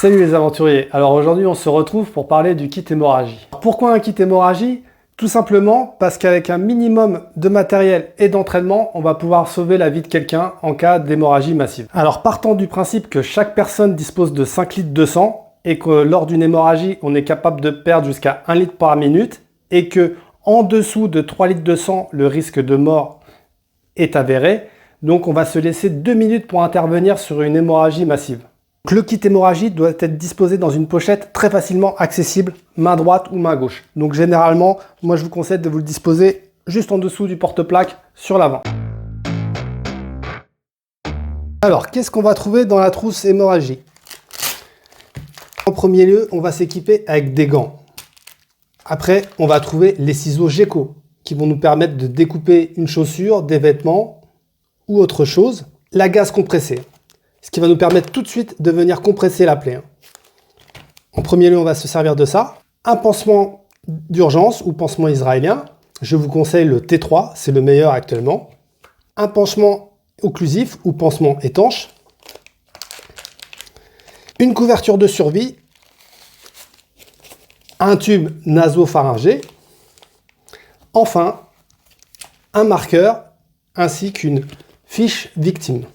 Salut les aventuriers, alors aujourd'hui on se retrouve pour parler du kit hémorragie. Pourquoi un kit hémorragie? Tout simplement parce qu'avec un minimum de matériel et d'entraînement, on va pouvoir sauver la vie de quelqu'un en cas d'hémorragie massive. Alors partant du principe que chaque personne dispose de 5 litres de sang et que lors d'une hémorragie, on est capable de perdre jusqu'à 1 litre par minute et que en dessous de 3 litres de sang, le risque de mort est avéré, donc on va se laisser 2 minutes pour intervenir sur une hémorragie massive. Le kit hémorragie doit être disposé dans une pochette très facilement accessible, main droite ou main gauche. Donc généralement, moi je vous conseille de vous le disposer juste en dessous du porte-plaque sur l'avant. Alors, qu'est-ce qu'on va trouver dans la trousse hémorragie? En premier lieu, on va s'équiper avec des gants. Après, on va trouver les ciseaux Geco qui vont nous permettre de découper une chaussure, des vêtements ou autre chose. La gaze compressée, ce qui va nous permettre tout de suite de venir compresser la plaie. En premier lieu, on va se servir de ça. Un pansement d'urgence ou pansement israélien. Je vous conseille le T3, c'est le meilleur actuellement. Un pansement occlusif ou pansement étanche. Une couverture de survie. Un tube nasopharyngé. Enfin, un marqueur ainsi qu'une fiche victime.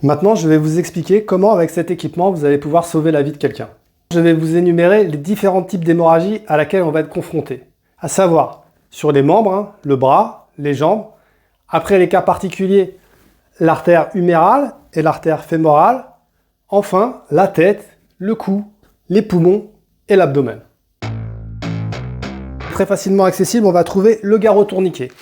Maintenant, je vais vous expliquer comment, avec cet équipement, vous allez pouvoir sauver la vie de quelqu'un. Je vais vous énumérer les différents types d'hémorragie à laquelle on va être confronté. À savoir, sur les membres, le bras, les jambes. Après, les cas particuliers, l'artère humérale et l'artère fémorale. Enfin, la tête, le cou, les poumons et l'abdomen. Très facilement accessible, on va trouver le garrot tourniquet.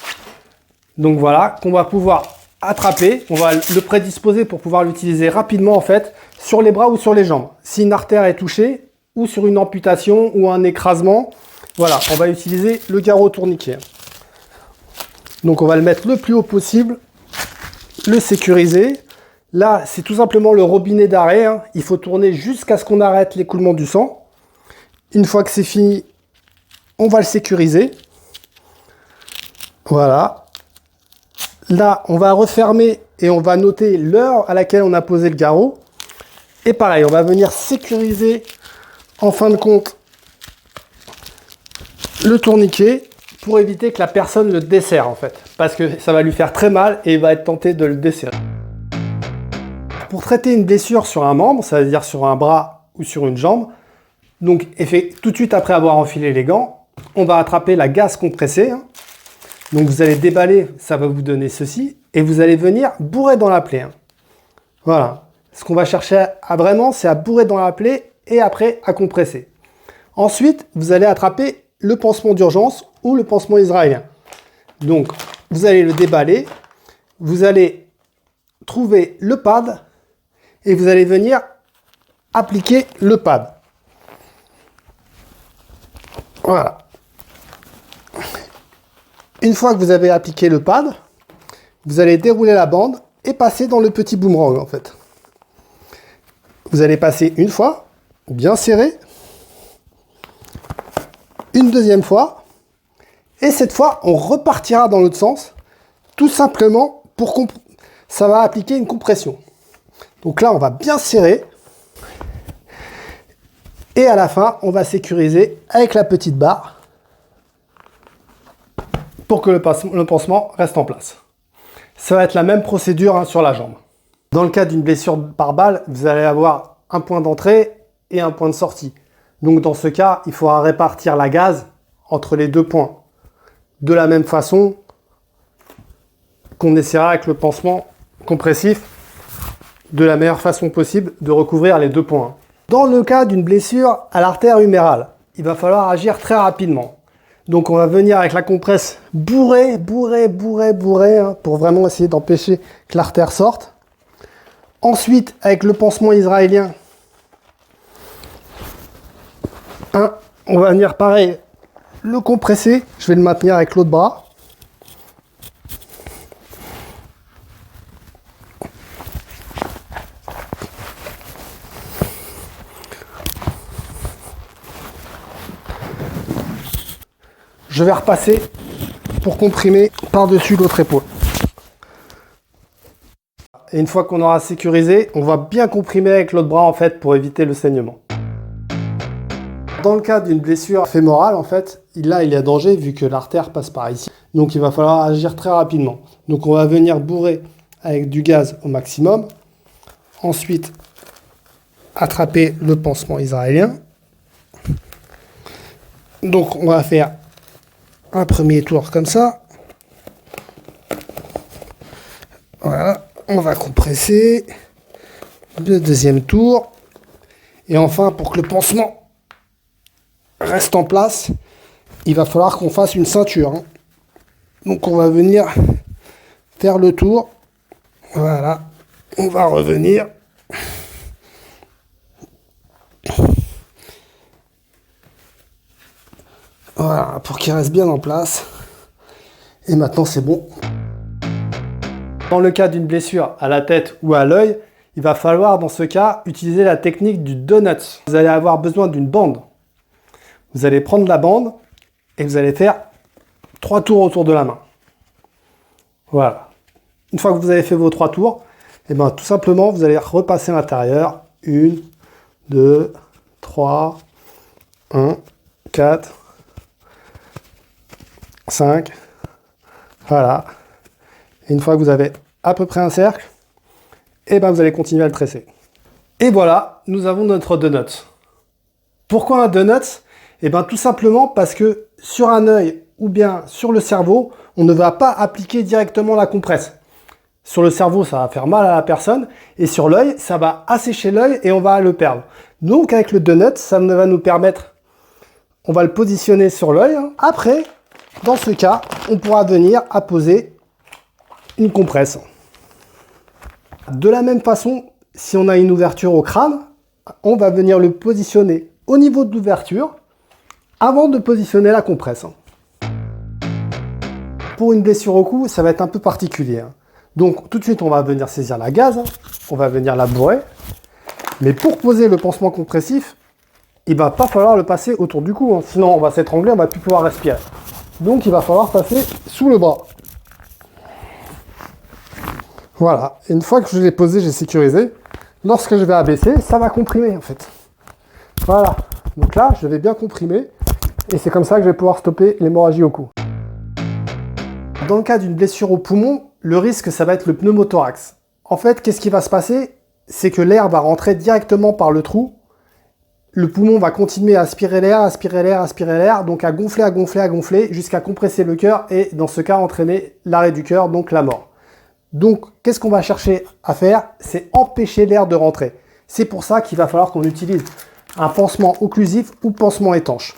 Donc voilà, qu'on va pouvoir attraper, on va le prédisposer pour pouvoir l'utiliser rapidement en fait sur les bras ou sur les jambes. Si une artère est touchée ou sur une amputation ou un écrasement, voilà, on va utiliser le garrot tourniquet. Donc on va le mettre le plus haut possible, le sécuriser. Là, c'est tout simplement le robinet d'arrêt, hein. Il faut tourner jusqu'à ce qu'on arrête l'écoulement du sang. Une fois que c'est fini, on va le sécuriser. Voilà. Là, on va refermer et on va noter l'heure à laquelle on a posé le garrot. Et pareil, on va venir sécuriser en fin de compte le tourniquet pour éviter que la personne le desserre en fait. Parce que ça va lui faire très mal et il va être tenté de le desserrer. Pour traiter une blessure sur un membre, ça veut dire sur un bras ou sur une jambe, donc tout de suite après avoir enfilé les gants, on va attraper la gaze compressée. Donc vous allez déballer, ça va vous donner ceci, et vous allez venir bourrer dans la plaie. Voilà. Ce qu'on va chercher à vraiment, c'est à bourrer dans la plaie et après à compresser. Ensuite, vous allez attraper le pansement d'urgence ou le pansement israélien. Donc, vous allez le déballer, vous allez trouver le pad et vous allez venir appliquer le pad. Voilà. Une fois que vous avez appliqué le pad, vous allez dérouler la bande et passer dans le petit boomerang en fait. Vous allez passer une fois, bien serré, une deuxième fois, et cette fois on repartira dans l'autre sens, tout simplement pour que ça va appliquer une compression. Donc là on va bien serrer, et à la fin on va sécuriser avec la petite barre, pour que le pansement reste en place. Ça va être la même procédure sur la jambe. Dans le cas d'une blessure par balle, vous allez avoir un point d'entrée et un point de sortie. Donc dans ce cas, il faudra répartir la gaze entre les deux points. De la même façon qu'on essaiera avec le pansement compressif, de la meilleure façon possible de recouvrir les deux points. Dans le cas d'une blessure à l'artère humérale, il va falloir agir très rapidement. Donc on va venir avec la compresse bourrer pour vraiment essayer d'empêcher que l'artère sorte. Ensuite, avec le pansement israélien, on va venir pareil, le compresser. Je vais le maintenir avec l'autre bras. Je vais repasser pour comprimer par-dessus l'autre épaule. Et une fois qu'on aura sécurisé, on va bien comprimer avec l'autre bras en fait pour éviter le saignement. Dans le cas d'une blessure fémorale, en fait, là il y a danger vu que l'artère passe par ici. Donc il va falloir agir très rapidement. Donc on va venir bourrer avec du gaz au maximum. Ensuite, attraper le pansement israélien. Donc on va faire un premier tour comme ça. Voilà, on va compresser. Le deuxième tour. Et enfin, pour que le pansement reste en place, il va falloir qu'on fasse une ceinture. Donc on va venir faire le tour. Voilà, on va revenir. Voilà, pour qu'il reste bien en place. Et maintenant c'est bon. Dans le cas d'une blessure à la tête ou à l'œil, il va falloir dans ce cas utiliser la technique du donut. Vous allez avoir besoin d'une bande. Vous allez prendre la bande et vous allez faire 3 tours autour de la main. Voilà. Une fois que vous avez fait vos 3 tours, et bien tout simplement vous allez repasser à l'intérieur. 1, 2, 3, 1, 4, 5. Voilà. Et une fois que vous avez à peu près un cercle, et ben vous allez continuer à le tresser. Et voilà, nous avons notre donut. Pourquoi un donut? Et bien tout simplement parce que sur un œil ou bien sur le cerveau, on ne va pas appliquer directement la compresse. Sur le cerveau, ça va faire mal à la personne, et sur l'œil, ça va assécher l'œil et on va le perdre. Donc avec le donut, ça va nous permettre, on va le positionner sur l'œil. Après, dans ce cas, on pourra venir apposer une compresse. De la même façon, si on a une ouverture au crâne, on va venir le positionner au niveau de l'ouverture avant de positionner la compresse. Pour une blessure au cou, ça va être un peu particulier. Donc tout de suite, on va venir saisir la gaze, on va venir la bourrer. Mais pour poser le pansement compressif, il va pas falloir le passer autour du cou, sinon on va s'étrangler, on va plus pouvoir respirer. Donc il va falloir passer sous le bras. Voilà, et une fois que je l'ai posé, j'ai sécurisé, lorsque je vais abaisser, ça va comprimer en fait. Voilà, donc là, je vais bien comprimer, et c'est comme ça que je vais pouvoir stopper l'hémorragie au cou. Dans le cas d'une blessure au poumon, le risque, ça va être le pneumothorax. En fait, qu'est-ce qui va se passer? C'est que l'air va rentrer directement par le trou, le poumon va continuer à aspirer l'air, aspirer l'air, aspirer l'air, donc à gonfler, jusqu'à compresser le cœur, et dans ce cas, entraîner l'arrêt du cœur, donc la mort. Donc, qu'est-ce qu'on va chercher à faire? C'est empêcher l'air de rentrer. C'est pour ça qu'il va falloir qu'on utilise un pansement occlusif ou pansement étanche.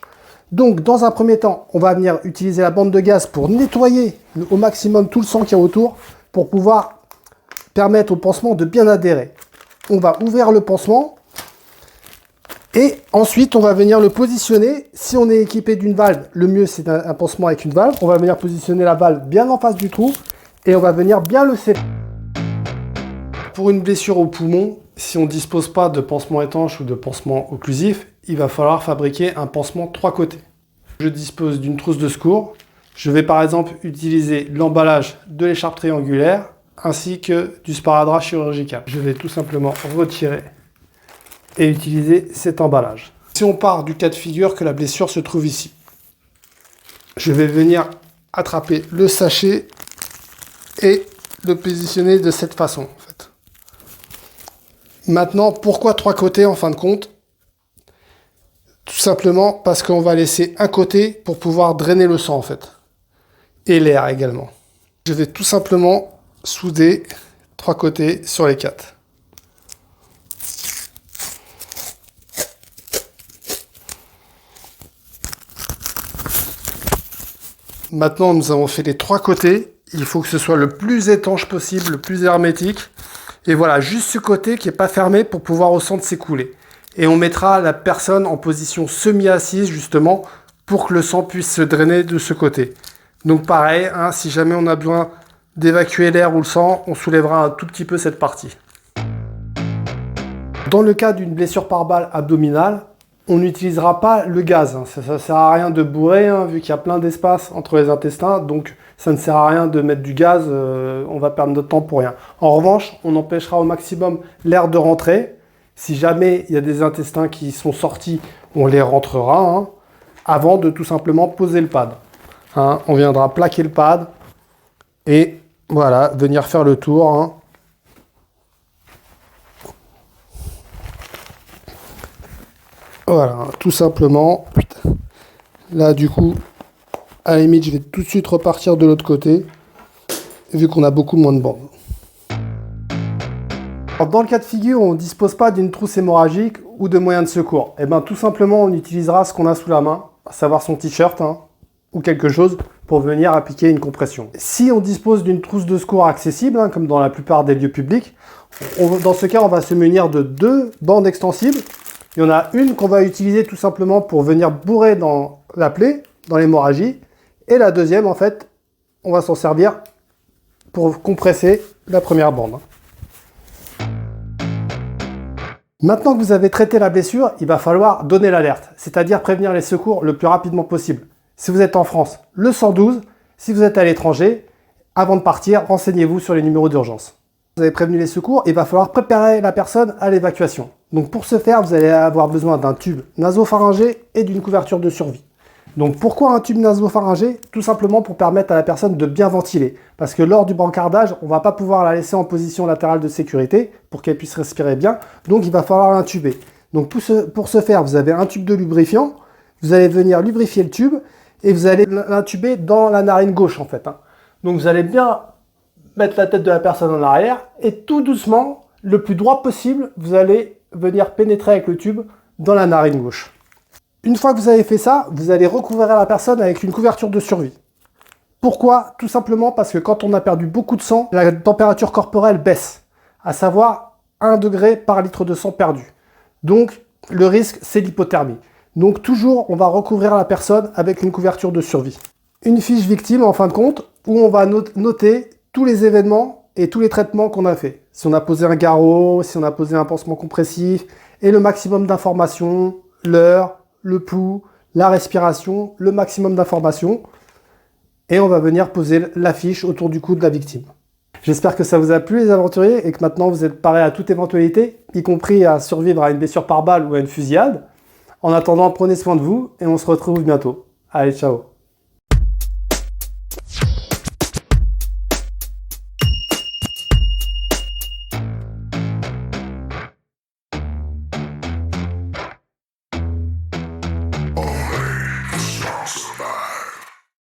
Donc, dans un premier temps, on va venir utiliser la bande de gaz pour nettoyer au maximum tout le sang qu'il y a autour, pour pouvoir permettre au pansement de bien adhérer. On va ouvrir le pansement, et ensuite, on va venir le positionner. Si on est équipé d'une valve, le mieux c'est un pansement avec une valve. On va venir positionner la valve bien en face du trou, et on va venir bien le serrer. Pour une blessure au poumon, si on ne dispose pas de pansement étanche ou de pansement occlusif, il va falloir fabriquer un pansement 3 côtés. Je dispose d'une trousse de secours. Je vais par exemple utiliser l'emballage de l'écharpe triangulaire ainsi que du sparadrap chirurgical. Je vais tout simplement retirer et utiliser cet emballage. Si on part du cas de figure que la blessure se trouve ici, je vais venir attraper le sachet et le positionner de cette façon en fait. Maintenant, pourquoi 3 côtés en fin de compte? Tout simplement parce qu'on va laisser un côté pour pouvoir drainer le sang en fait. Et l'air également. Je vais tout simplement souder 3 côtés sur les 4. Maintenant, nous avons fait les 3 côtés. Il faut que ce soit le plus étanche possible, le plus hermétique. Et voilà, juste ce côté qui n'est pas fermé pour pouvoir au centre s'écouler. Et on mettra la personne en position semi-assise justement pour que le sang puisse se drainer de ce côté. Donc pareil, si jamais on a besoin d'évacuer l'air ou le sang, on soulèvera un tout petit peu cette partie. Dans le cas d'une blessure par balle abdominale, on n'utilisera pas le gaz. Hein. Ça sert à rien de bourrer, hein, vu qu'il y a plein d'espace entre les intestins. Donc, ça ne sert à rien de mettre du gaz. On va perdre notre temps pour rien. En revanche, on empêchera au maximum l'air de rentrer. Si jamais il y a des intestins qui sont sortis, on les rentrera, hein, avant de tout simplement poser le pad. Hein, on viendra plaquer le pad et voilà, venir faire le tour. Hein. Voilà, tout simplement. Là, du coup, à la limite, je vais tout de suite repartir de l'autre côté, vu qu'on a beaucoup moins de bandes. Alors, dans le cas de figure où on ne dispose pas d'une trousse hémorragique ou de moyens de secours, et bien tout simplement, on utilisera ce qu'on a sous la main, à savoir son t-shirt, hein, ou quelque chose pour venir appliquer une compression. Si on dispose d'une trousse de secours accessible, hein, comme dans la plupart des lieux publics, dans ce cas, on va se munir de 2 bandes extensibles. Il y en a une qu'on va utiliser tout simplement pour venir bourrer dans la plaie, dans l'hémorragie. Et la deuxième, en fait, on va s'en servir pour compresser la première bande. Maintenant que vous avez traité la blessure, il va falloir donner l'alerte, c'est-à-dire prévenir les secours le plus rapidement possible. Si vous êtes en France, le 112. Si vous êtes à l'étranger, avant de partir, renseignez-vous sur les numéros d'urgence. Vous avez prévenu les secours, il va falloir préparer la personne à l'évacuation. Donc pour ce faire, vous allez avoir besoin d'un tube nasopharyngé et d'une couverture de survie. Donc pourquoi un tube nasopharyngé? Tout simplement pour permettre à la personne de bien ventiler. Parce que lors du brancardage, on ne va pas pouvoir la laisser en position latérale de sécurité pour qu'elle puisse respirer bien. Donc il va falloir l'intuber. Donc pour ce faire, vous avez un tube de lubrifiant. Vous allez venir lubrifier le tube et vous allez l'intuber dans la narine gauche en fait. Hein. Donc vous allez bien mettre la tête de la personne en arrière et tout doucement, le plus droit possible, vous allez venir pénétrer avec le tube dans la narine gauche. Une fois que vous avez fait ça, vous allez recouvrir la personne avec une couverture de survie. Pourquoi? Tout simplement parce que quand on a perdu beaucoup de sang, la température corporelle baisse, à savoir 1 degré par litre de sang perdu. Donc le risque, c'est l'hypothermie. Donc toujours, on va recouvrir la personne avec une couverture de survie. Une fiche victime, en fin de compte, où on va noter tous les événements et tous les traitements qu'on a fait. Si on a posé un garrot, si on a posé un pansement compressif, et le maximum d'informations, l'heure, le pouls, la respiration, le maximum d'informations. Et on va venir poser la fiche autour du cou de la victime. J'espère que ça vous a plu les aventuriers et que maintenant vous êtes parés à toute éventualité, y compris à survivre à une blessure par balle ou à une fusillade. En attendant, prenez soin de vous et on se retrouve bientôt. Allez, ciao!